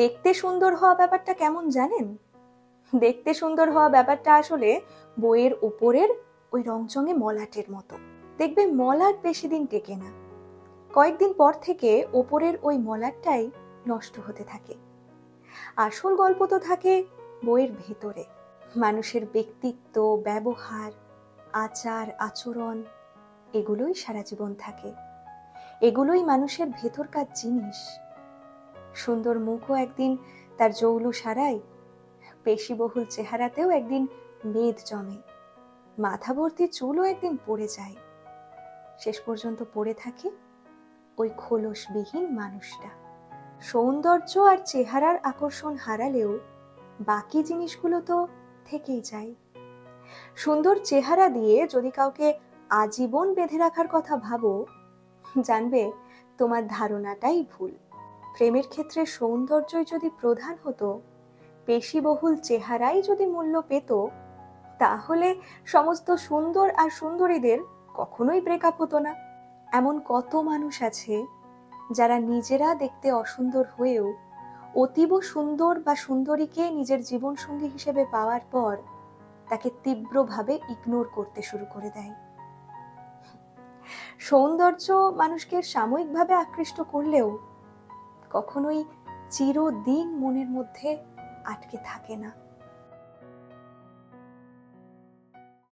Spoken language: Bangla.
দেখতে সুন্দর হওয়া ব্যাপারটা কেমন জানেন? দেখতে সুন্দর হওয়া ব্যাপারটা আসলে বইয়ের ওপরের ওই রংচঙে মলাটের মতো। দেখবে মলাট বেশি দিন টেকে না, কয়েকদিন পর থেকে ওপরের ওই মলাটটাই নষ্ট হতে থাকে। আসল গল্প তো থাকে বইয়ের ভেতরে, মানুষের ব্যক্তিত্ব, ব্যবহার, আচার আচরণ, এগুলোই সারা জীবন থাকে। এগুলোই মানুষের ভেতরকার জিনিস। সুন্দর মুখও একদিন তার জৌলুস হারায়, পেশিবহুল চেহারাতেও একদিন মেদ জমে, মাথা ভর্তি চুলও একদিন পড়ে যায়। শেষ পর্যন্ত পড়ে থাকে ওই খোলসবিহীন মানুষটা। সৌন্দর্য আর চেহারার আকর্ষণ হারালেও বাকি জিনিসগুলো তো থেকেই যায়। সুন্দর চেহারা দিয়ে যদি কাউকে আজীবন বেঁধে রাখার কথা ভাবো, জানবে তোমার ধারণাটাই ভুল। প্রেমের ক্ষেত্রে সৌন্দর্যই যদি প্রধান হতো, পেশিবহুল চেহারাই যদি মূল্য পেত, তাহলে সমস্ত সুন্দর আর সুন্দরীদের কখনোই ব্রেকআপ হতো না। এমন কত মানুষ আছে যারা নিজেরা দেখতে অসুন্দর হয়েও অতীব সুন্দর বা সুন্দরীকে নিজের জীবনসঙ্গী হিসেবে পাওয়ার পর তাকে তীব্রভাবে ইগনোর করতে শুরু করে দেয়। সৌন্দর্য মানুষকে সাময়িকভাবে আকৃষ্ট করলেও কখনোই চিরদিন মনের মধ্যে আটকে থাকে না।